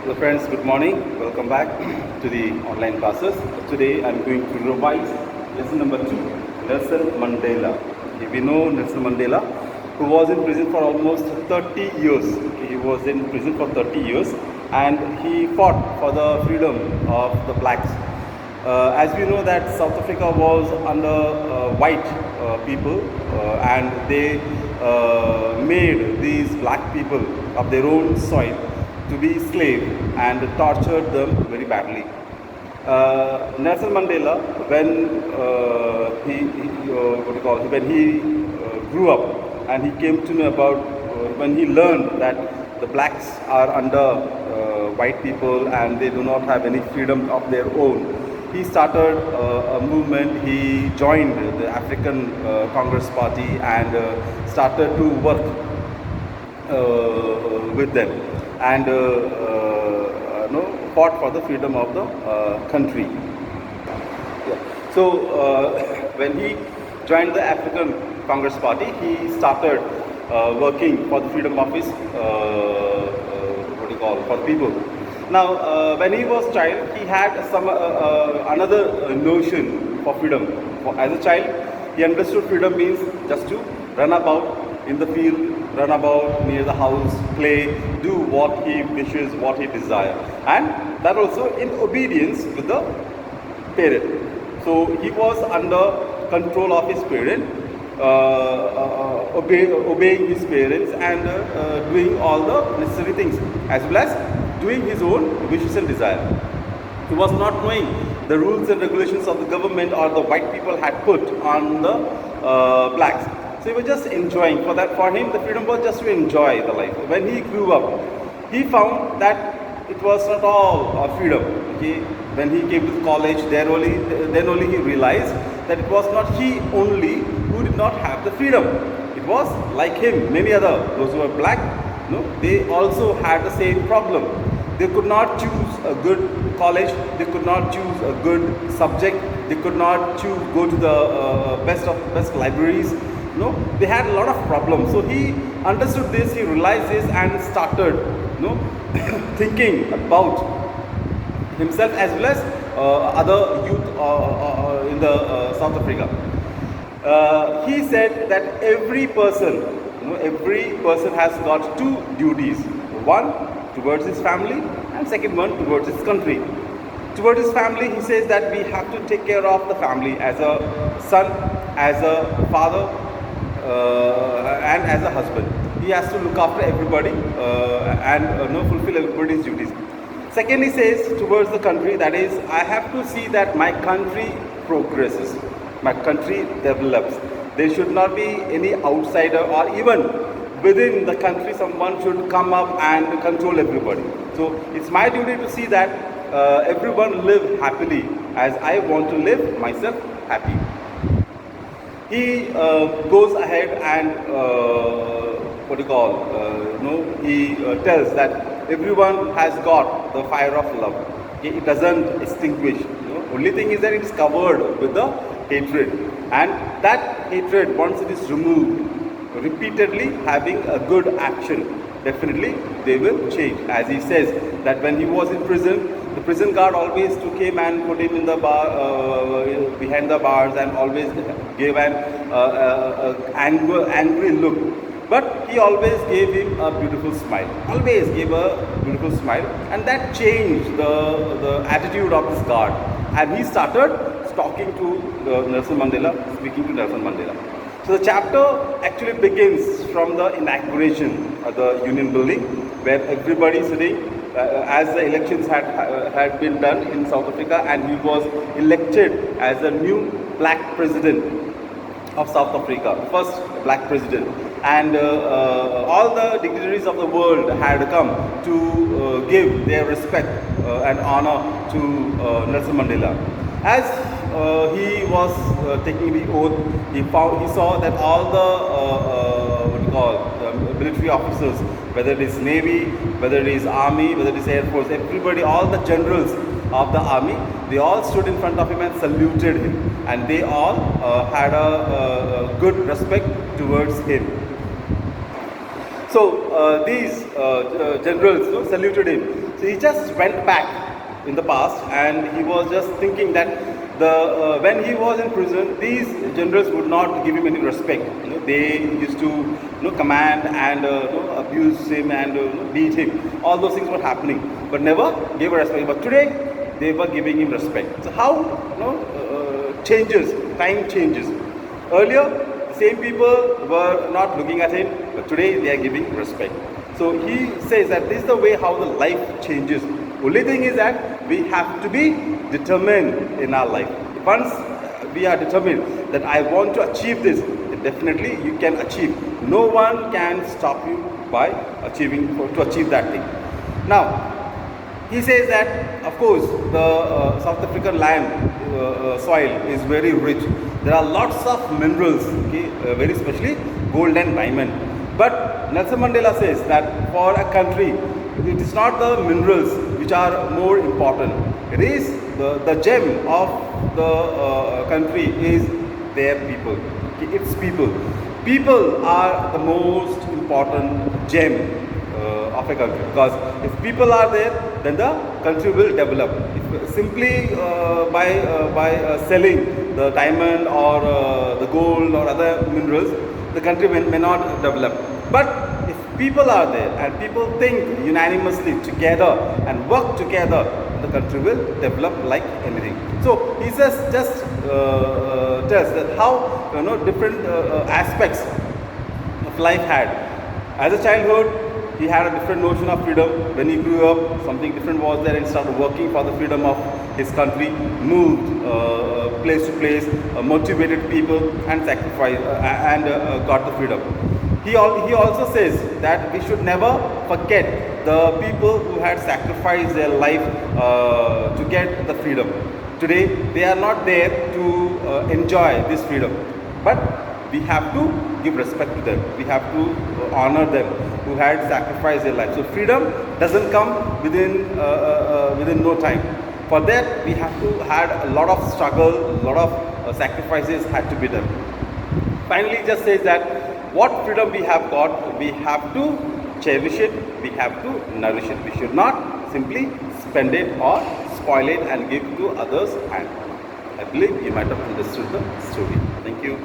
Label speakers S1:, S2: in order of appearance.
S1: Hello friends, good morning. Welcome back to the online classes. Today I'm going to revise lesson number 2, Nelson Mandela. Okay, we know Nelson Mandela, who was in prison for almost 30 years. Okay, he was in prison for 30 years and he fought for the freedom of the blacks. As we know that South Africa was under white people and they made these black people of their own soil to be slave and tortured them very badly. Nelson Mandela, when when he grew up and he came to know about when he learned that the blacks are under white people and they do not have any freedom of their own, he started a movement. He joined the African Congress Party and started to work with them and fought for the freedom of the country. Yeah. So when he joined the African Congress Party, he started working for the freedom of his for the people. Now, when he was a child, he had some another notion for freedom. As a child, he understood freedom means just to run about in the field, run about near the house, play, do what he wishes, what he desires, and that also in obedience to the parent. So he was under control of his parent, obeying his parents and doing all the necessary things, as well as doing his own wishes and desire. He was not knowing the rules and regulations of the government or the white people had put on the blacks. So he was just enjoying. For him, the freedom was just to enjoy the life. When he grew up, he found that it was not all freedom. Okay? When he came to college, then only he realized that it was not he only who did not have the freedom. It was like him, many other, those who were black, they also had the same problem. They could not choose a good college, they could not choose a good subject, they could not choose go to the best libraries. They had a lot of problems. So he understood this, he realized this and started thinking about himself as well as other youth in the South Africa. He said that every person has got two duties. One towards his family and second one towards his country. Towards his family, he says that we have to take care of the family as a son, as a father, and as a husband. He has to look after everybody and fulfill everybody's duties. Second, he says towards the country, that is, I have to see that my country progresses, my country develops. There should not be any outsider, or even within the country someone should come up and control everybody. So it's my duty to see that everyone live happily as I want to live myself happy. He goes ahead and he tells that everyone has got the fire of love. It doesn't extinguish. Only thing is that it is covered with the hatred, and that hatred, once it is removed, repeatedly having a good action, definitely they will change. As he says that when he was in prison, the prison guard always took him and put him in the bar, behind the bars, and always gave an angry look. But he always gave him a beautiful smile. Always gave a beautiful smile, and that changed the attitude of this guard. And he started talking to Nelson Mandela, speaking to Nelson Mandela. So the chapter actually begins from the inauguration of the Union Building, where everybody sitting as the elections had been done in South Africa, and he was elected as the new black president of South Africa, first black president. And all the dignitaries of the world had come to give their respect and honor to Nelson Mandela. As he was taking the oath, he saw that all the military officers, whether it is Navy, whether it is Army, whether it is Air Force, everybody, all the generals of the army, they all stood in front of him and saluted him, and they all had a good respect towards him. So these generals saluted him. So he just went back in the past, and he was just thinking that when he was in prison, these generals would not give him any respect. They used to command and abuse him and beat him. All those things were happening, but never gave a respect. But today they were giving him respect. So how changes? Time changes. Earlier, the same people were not looking at him, but today they are giving respect. So he says that this is the way how the life changes. Only thing is that we have to be determined in our life. Once we are determined that I want to achieve this, then definitely you can achieve. No one can stop you by to achieve that thing. Now, he says that, of course, the South African land soil is very rich. There are lots of minerals, okay, very especially gold and diamond. But Nelson Mandela says that for a country, it is not the minerals which are more important. It is the gem of the country is their people. Okay, its people. People are the most important gem of a country, because if people are there, then the country will develop. If simply by selling the diamond or the gold or other minerals, the country may not develop. But if people are there and people think unanimously together and work together, the country will develop like anything. So he says just tells that how different aspects of life had. As a childhood, he had a different notion of freedom. When he grew up, something different was there and started working for the freedom of his country, moved place to place, motivated people and sacrificed and got the freedom. He also says that we should never forget the people who had sacrificed their life to get the freedom. Today, they are not there to enjoy this freedom, but we have to give respect to them. We have to honor them who had sacrificed their life. So freedom doesn't come within no time. For that, we have to had a lot of struggle, a lot of sacrifices had to be done. Finally, just says that what freedom we have got, we have to cherish it, we have to nourish it. We should not simply spend it or spoil it and give to others. And I believe you might have understood the story. Thank you.